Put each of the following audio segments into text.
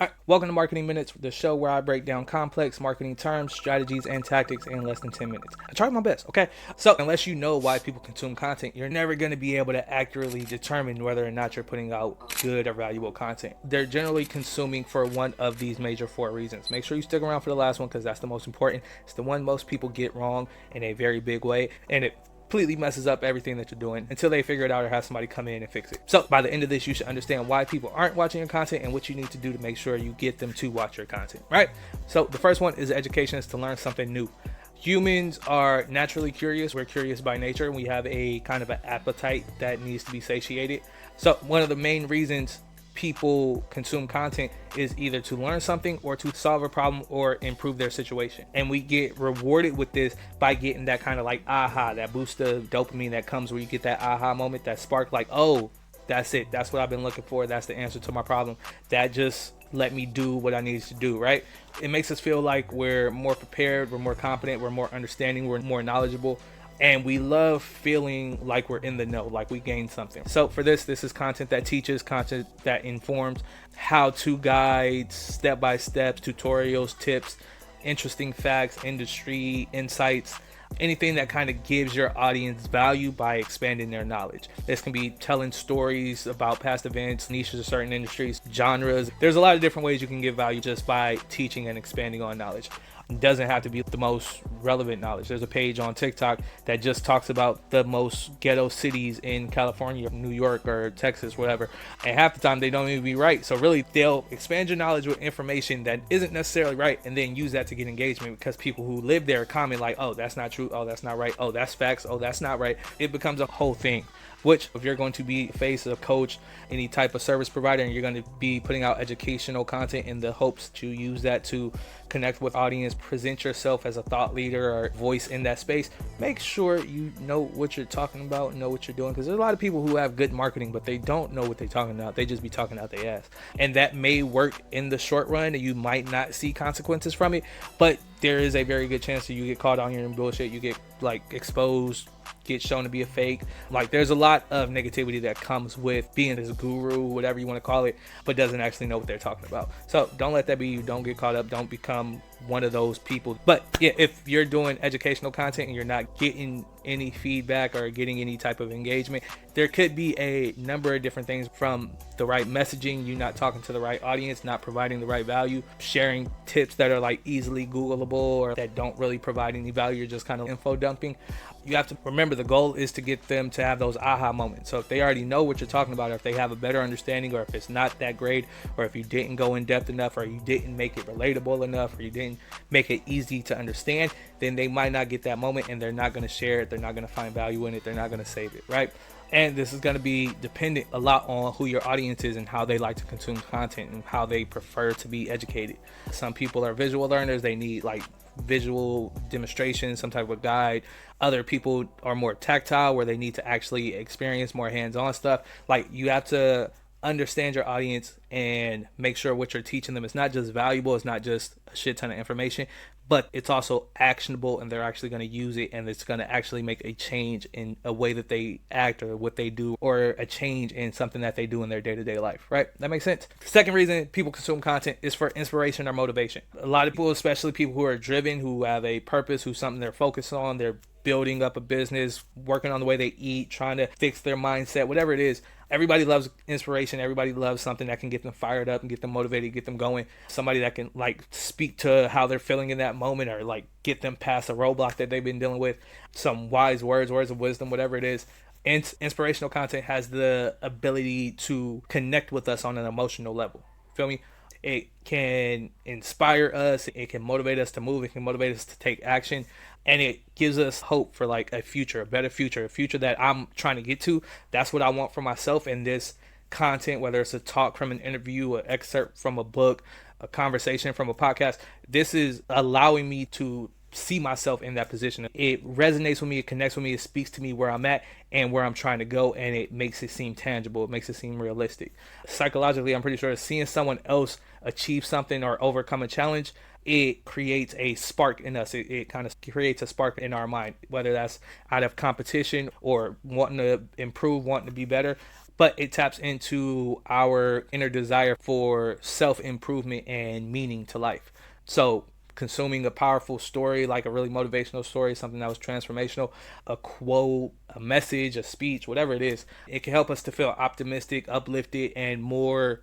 All right, welcome to Marketing Minutes, the show where I break down complex marketing terms, strategies, and tactics in less than 10 minutes. I try my best, okay? So, unless you know why people consume content, you're never going to be able to accurately determine whether or not you're putting out good or valuable content. They're generally consuming for one of these major four reasons. Make sure you stick around for the last one because that's the most important. It's the one most people get wrong in a very big way, and it completely messes up everything that you're doing until they figure it out or have somebody come in and fix it. So by the end of this, you should understand why people aren't watching your content and what you need to do to make sure you get them to watch your content, right? So the first one is education, is to learn something new. Humans are naturally curious. We're curious by nature, and we have a kind of an appetite that needs to be satiated. So one of the main reasons people consume content is either to learn something or to solve a problem or improve their situation. And we get rewarded with this by getting that kind of like aha, that boost of dopamine that comes where you get that aha moment, that spark, like, oh, that's it. That's what I've been looking for. That's the answer to my problem. That just let me do what I needed to do, right? It makes us feel like we're more prepared, we're more competent, we're more understanding, we're more knowledgeable. And we love feeling like we're in the know, like we gained something. So for this is content that teaches, content that informs, how-to guides, step-by-step tutorials, tips, interesting facts, industry insights, anything that kind of gives your audience value by expanding their knowledge. This can be telling stories about past events, niches of certain industries, genres. There's a lot of different ways you can give value just by teaching and expanding on knowledge. It doesn't have to be the most relevant knowledge. There's a page on TikTok that just talks about the most ghetto cities in California, New York, or Texas, whatever. And half the time they don't even be right. So really, they'll expand your knowledge with information that isn't necessarily right, and then use that to get engagement, because people who live there comment like, oh, that's not true. Oh, that's not right. Oh, that's facts. Oh, that's not right. It becomes a whole thing. Which, if you're going to be face, a coach, any type of service provider, and you're going to be putting out educational content in the hopes to use that to connect with audience, present yourself as a thought leader or voice in that space, make sure you know what you're talking about, know what you're doing, because there's a lot of people who have good marketing, but they don't know what they're talking about. They just be talking out their ass. And that may work in the short run, and you might not see consequences from it, but there is a very good chance that you get caught on your bullshit, you get like exposed, get shown to be a fake. Like, there's a lot of negativity that comes with being this guru, whatever you want to call it, but doesn't actually know what they're talking about. So don't let that be you. Don't get caught up. Don't become one of those people. But yeah, if you're doing educational content and you're not getting any feedback or getting any type of engagement, there could be a number of different things, from the right messaging, you not talking to the right audience, not providing the right value, sharing tips that are like easily Googleable or that don't really provide any value, you're just kind of info dumping. You have to remember the goal is to get them to have those aha moments. So if they already know what you're talking about, or if they have a better understanding, or if it's not that great, or if you didn't go in depth enough, or you didn't make it relatable enough, or you didn't make it easy to understand, then they might not get that moment, and they're not going to share it. They're not going to find value in it. They're not going to save it, right? And this is going to be dependent a lot on who your audience is and how they like to consume content and how they prefer to be educated. Some people are visual learners. They need like visual demonstration, some type of guide. Other people are more tactile, where they need to actually experience more hands-on stuff. Like, you have to understand your audience and make sure what you're teaching them is not just valuable, it's not just a shit ton of information, but it's also actionable, and they're actually going to use it, and it's going to actually make a change in a way that they act or what they do, or a change in something that they do in their day-to-day life, right? That makes sense. Second reason people consume content is for inspiration or motivation. A lot of people, especially people who are driven, who have a purpose, who's something they're focused on, they're building up a business, working on the way they eat, trying to fix their mindset, whatever it is. Everybody loves inspiration. Everybody loves something that can get them fired up and get them motivated, get them going. Somebody that can like speak to how they're feeling in that moment, or like get them past a roadblock that they've been dealing with. Some wise words, words of wisdom, whatever it is. And inspirational content has the ability to connect with us on an emotional level. Feel me? It can inspire us. It can motivate us to move. It can motivate us to take action. And it gives us hope for like a future, a better future, a future that I'm trying to get to. That's what I want for myself in this content, whether it's a talk from an interview, an excerpt from a book, a conversation from a podcast. This is allowing me to see myself in that position. It resonates with me, it connects with me, it speaks to me where I'm at and where I'm trying to go, and it makes it seem tangible, it makes it seem realistic. Psychologically, I'm pretty sure seeing someone else achieve something or overcome a challenge, it creates a spark in us. It kind of creates a spark in our mind, whether that's out of competition or wanting to improve, wanting to be better. but it taps into our inner desire for self-improvement and meaning to life. So consuming a powerful story, like a really motivational story, something that was transformational, a quote, a message, a speech, whatever it is, it can help us to feel optimistic, uplifted, and more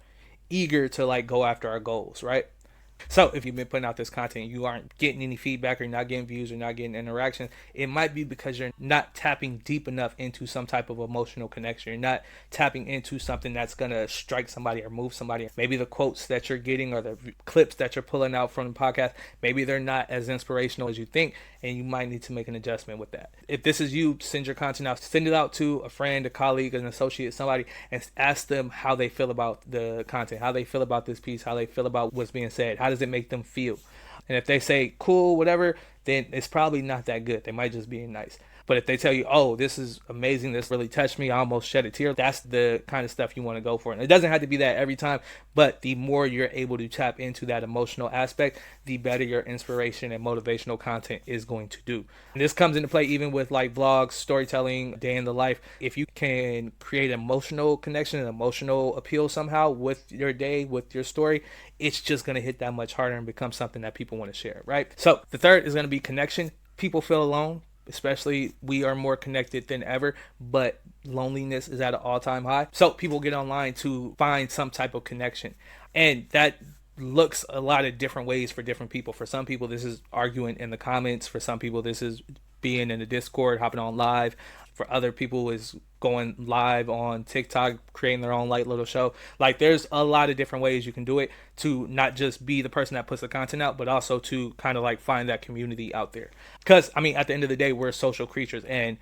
eager to like go after our goals, right? So if you've been putting out this content, you aren't getting any feedback, or you're not getting views, or not getting interaction, it might be because you're not tapping deep enough into some type of emotional connection. You're not tapping into something that's going to strike somebody or move somebody. Maybe the quotes that you're getting or the clips that you're pulling out from the podcast, maybe they're not as inspirational as you think, and you might need to make an adjustment with that. If this is you, send your content out. Send it out to a friend, a colleague, an associate, somebody, and ask them how they feel about the content, how they feel about this piece, how they feel about what's being said. How does it make them feel? And if they say cool, whatever, then it's probably not that good. They might just be nice. But if they tell you, oh, this is amazing, this really touched me, I almost shed a tear, that's the kind of stuff you want to go for. And it doesn't have to be that every time, but the more you're able to tap into that emotional aspect, the better your inspiration and motivational content is going to do. And this comes into play even with like vlogs, storytelling, day in the life. If you can create emotional connection and emotional appeal somehow with your day, with your story, it's just going to hit that much harder and become something that people want to share, right? So the third is going to be connection. People feel alone. Especially, we are more connected than ever, but loneliness is at an all-time high. So people get online to find some type of connection. And that looks a lot of different ways for different people. For some people, this is arguing in the comments. For some people, this is being in the Discord, hopping on live. For other people, is going live on TikTok, creating their own light little show. Like, there's a lot of different ways you can do it to not just be the person that puts the content out, but also to kind of like find that community out there. Because, I mean, at the end of the day, we're social creatures, and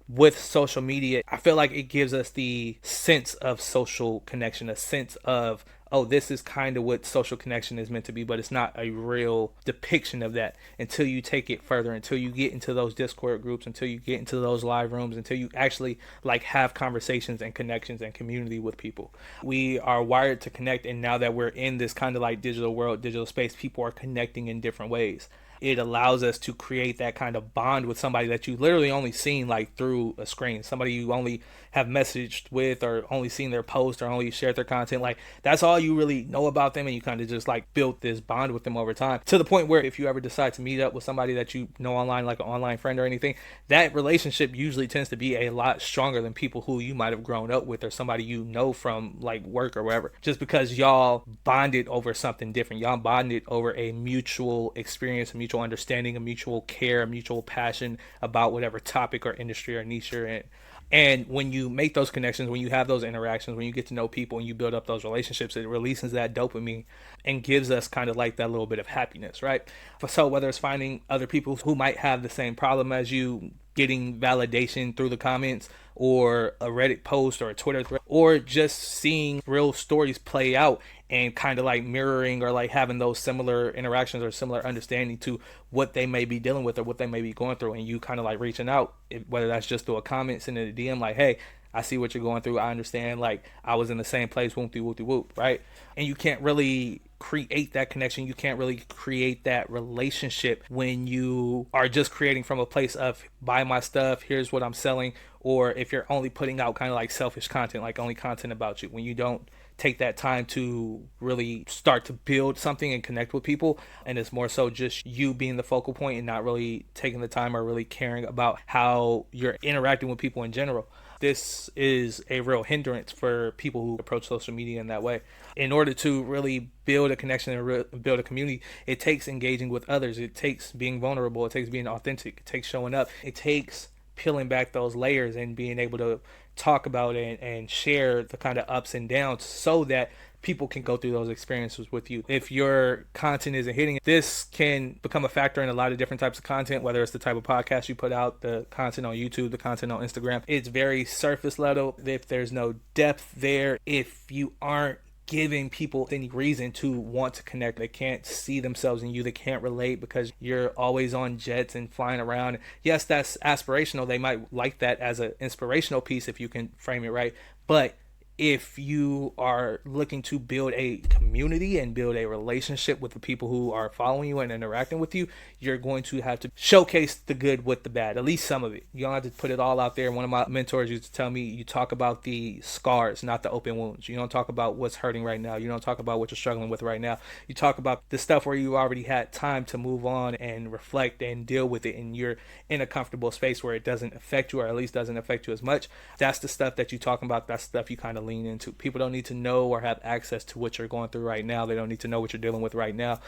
with social media, I feel like it gives us the sense of social connection, a sense of, oh, this is kind of what social connection is meant to be, but it's not a real depiction of that until you take it further, until you get into those Discord groups, until you get into those live rooms, until you actually like have conversations and connections and community with people. We are wired to connect, and now that we're in this kind of like digital world, digital space, people are connecting in different ways. It allows us to create that kind of bond with somebody that you literally only seen like through a screen, somebody you only have messaged with, or only seen their post, or only shared their content. Like, that's all you really know about them, and you kind of just like built this bond with them over time, to the point where if you ever decide to meet up with somebody that you know online, like an online friend or anything, that relationship usually tends to be a lot stronger than people who you might have grown up with, or somebody you know from like work or wherever, just because y'all bonded over something different. Y'all bonded over a mutual experience, a mutual understanding, a mutual care, a mutual passion about whatever topic or industry or niche you're in. And when you make those connections, when you have those interactions, when you get to know people and you build up those relationships, it releases that dopamine and gives us kind of like that little bit of happiness, right? So whether it's finding other people who might have the same problem as you, getting validation through the comments, or a Reddit post, or a Twitter thread, or just seeing real stories play out and kind of like mirroring or like having those similar interactions or similar understanding to what they may be dealing with or what they may be going through, and you kind of like reaching out, whether that's just through a comment, sending a DM like, hey, I see what you're going through, I understand, like I was in the same place, whoop, right? And you can't really create that connection, you can't really create that relationship when you are just creating from a place of buy my stuff, here's what I'm selling, or if you're only putting out kind of like selfish content, like only content about you, when you don't take that time to really start to build something and connect with people, and it's more so just you being the focal point and not really taking the time or really caring about how you're interacting with people in general. This is a real hindrance for people who approach social media in that way. In order to really build a connection and build a community, it takes engaging with others. It takes being vulnerable. It takes being authentic. It takes showing up. It takes peeling back those layers and being able to talk about it and share the kind of ups and downs so that people can go through those experiences with you. If your content isn't hitting, this can become a factor in a lot of different types of content, whether it's the type of podcast you put out, the content on YouTube, the content on Instagram. It's very surface level. If there's no depth there, if you aren't giving people any reason to want to connect, they can't see themselves in you, they can't relate because you're always on jets and flying around. Yes, that's aspirational. They might like that as an inspirational piece if you can frame it right, but If you are looking to build a community and build a relationship with the people who are following you and interacting with you, you're going to have to showcase the good with the bad, at least some of it. You don't have to put it all out there. One of my mentors used to tell me, you talk about the scars, not the open wounds. You don't talk about what's hurting right now. You don't talk about what you're struggling with right now. You talk about the stuff where you already had time to move on and reflect and deal with it, and you're in a comfortable space where it doesn't affect you, or at least doesn't affect you as much. That's the stuff that you talk about. That's stuff you kind of lean into. People don't need to know or have access to what you're going through right now. They don't need to know what you're dealing with right now.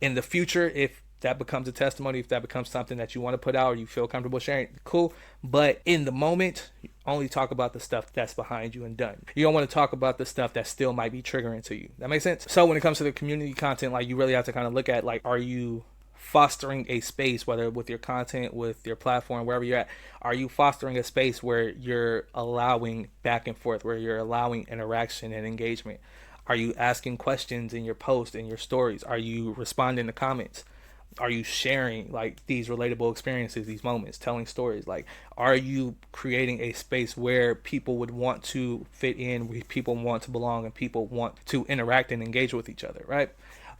In the future, if that becomes a testimony, if that becomes something that you want to put out or you feel comfortable sharing, cool. But in the moment, only talk about the stuff that's behind you and done. You don't want to talk about the stuff that still might be triggering to you. That makes sense? So when it comes to the community content, like, you really have to kind of look at, like, are you fostering a space, whether with your content, with your platform, wherever you're at, are you fostering a space where you're allowing back and forth, where you're allowing interaction and engagement? Are you asking questions in your posts and your stories? Are you responding to comments? Are you sharing, like, these relatable experiences, these moments, telling stories? Like, are you creating a space where people would want to fit in, where people want to belong, and people want to interact and engage with each other, right?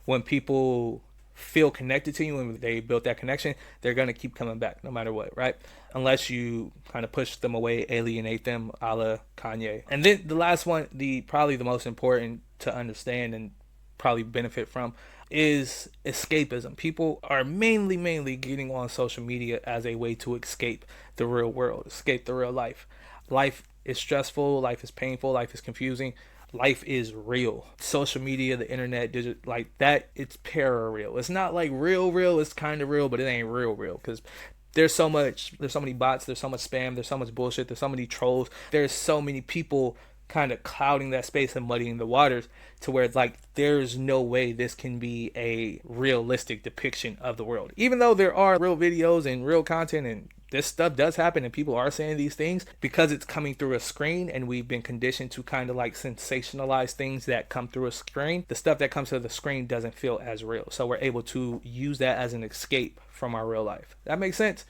When people feel connected to you and they built that connection, they're going to keep coming back no matter what, right? Unless you kind of push them away, alienate them, a la Kanye. And then the last one, probably the most important to understand and probably benefit from, is escapism. People are mainly getting on social media as a way to escape the real world, escape the real life. Life is stressful, life is painful, life is confusing. Life is real. Social media, the internet, like that, it's para-real. It's not like real. It's kind of real, but it ain't real because there's so many bots, there's so much spam, there's so much bullshit, there's so many trolls, there's so many people kind of clouding that space and muddying the waters to where it's like, there's no way this can be a realistic depiction of the world. Even though there are real videos and real content and this stuff does happen and people are saying these things, because it's coming through a screen and we've been conditioned to kind of like sensationalize things that come through a screen, the stuff that comes to the screen doesn't feel as real. So we're able to use that as an escape from our real life. That makes sense?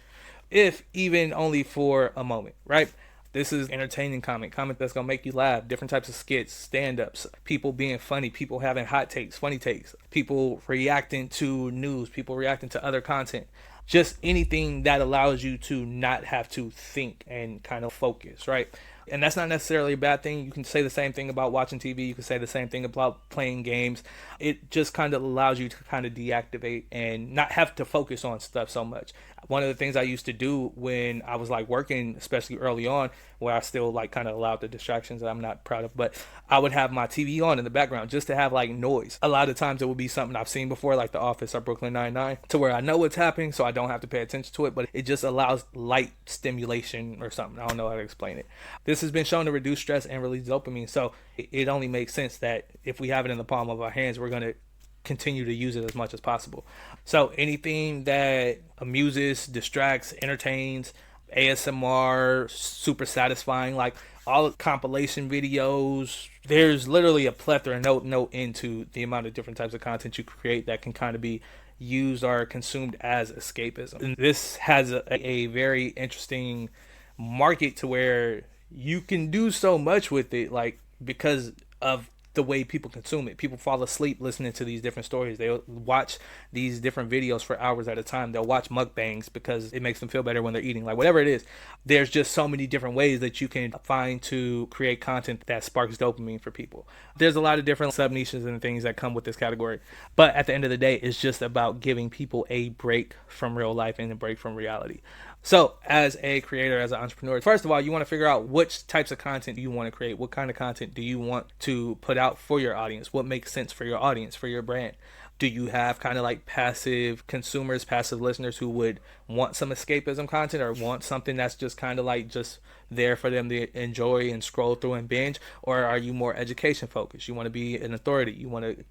If even only for a moment, right? This is entertaining comment that's gonna make you laugh, different types of skits, stand-ups, people being funny, people having hot takes, funny takes, people reacting to news, people reacting to other content. Just anything that allows you to not have to think and kind of focus, right? And that's not necessarily a bad thing. You can say the same thing about watching TV. You can say the same thing about playing games. It just kind of allows you to kind of deactivate and not have to focus on stuff so much. One of the things I used to do when I was like working, especially early on, where I still like kind of allowed the distractions that I'm not proud of, but I would have my TV on in the background just to have like noise. A lot of times it would be something I've seen before, like The Office or Brooklyn Nine-Nine, to where I know what's happening, so I don't have to pay attention to it, but it just allows light stimulation or something. I don't know how to explain it. This has been shown to reduce stress and release dopamine, so it only makes sense that if we have it in the palm of our hands, we're going to continue to use it as much as possible. So anything that amuses, distracts, entertains, ASMR, super satisfying, like all compilation videos, there's literally a plethora, no end to the amount of different types of content you create that can kind of be used or consumed as escapism. And this has a very interesting market to where you can do so much with it, like, because of the way people consume it. People fall asleep listening to these different stories. They'll watch these different videos for hours at a time. They'll watch mukbangs because it makes them feel better when they're eating, like whatever it is. There's just so many different ways that you can find to create content that sparks dopamine for people. There's a lot of different sub niches and things that come with this category, but at the end of the day, it's just about giving people a break from real life and a break from reality. So as a creator, as an entrepreneur, first of all, you want to figure out which types of content you want to create. What kind of content do you want to put out for your audience? What makes sense for your audience, for your brand? Do you have kind of like passive consumers, passive listeners who would want some escapism content or want something that's just kind of like just there for them to enjoy and scroll through and binge? Or are you more education focused? You want to be an authority. You want to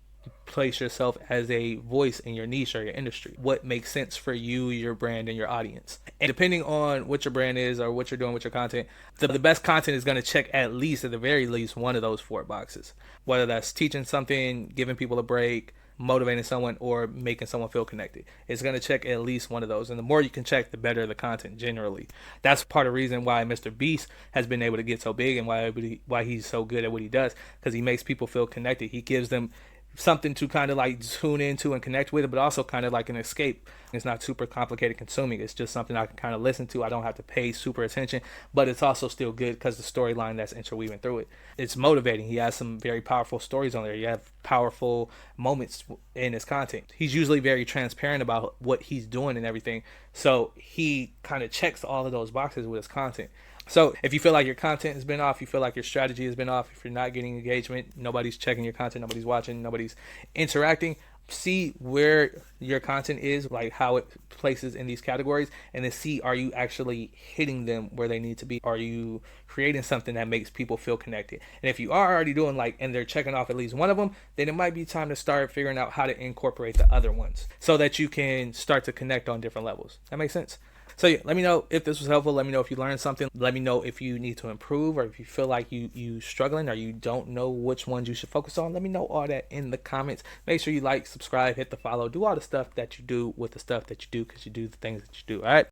place yourself as a voice in your niche or your industry. What makes sense for you, your brand, and your audience? And depending on what your brand is or what you're doing with your content, the best content is going to check at the very least, one of those 4 boxes. Whether that's teaching something, giving people a break, motivating someone or making someone feel connected. It's going to check at least one of those. And the more you can check, the better the content generally. That's part of the reason why Mr. Beast has been able to get so big and why he's so good at what he does, because he makes people feel connected. He gives them something to kind of like tune into and connect with, but also kind of like an escape. It's not super complicated consuming. It's just something I can kind of listen to. I don't have to pay super attention, but it's also still good because the storyline that's interweaving through it. It's motivating. He has some very powerful stories on there. You have powerful moments in his content. He's usually very transparent about what he's doing and everything. So he kind of checks all of those boxes with his content. So if you feel like your content has been off, you feel like your strategy has been off, if you're not getting engagement, nobody's checking your content, nobody's watching, nobody's interacting, see where your content is, like how it places in these categories, and then see, are you actually hitting them where they need to be? Are you creating something that makes people feel connected? And if you are already doing like, and they're checking off at least one of them, then it might be time to start figuring out how to incorporate the other ones so that you can start to connect on different levels. That makes sense? So yeah, let me know if this was helpful. Let me know if you learned something. Let me know if you need to improve, or if you feel like you struggling, or you don't know which ones you should focus on. Let me know all that in the comments. Make sure you like, subscribe, hit the follow, do all the stuff that you do with the stuff that you do, because you do the things that you do. All right.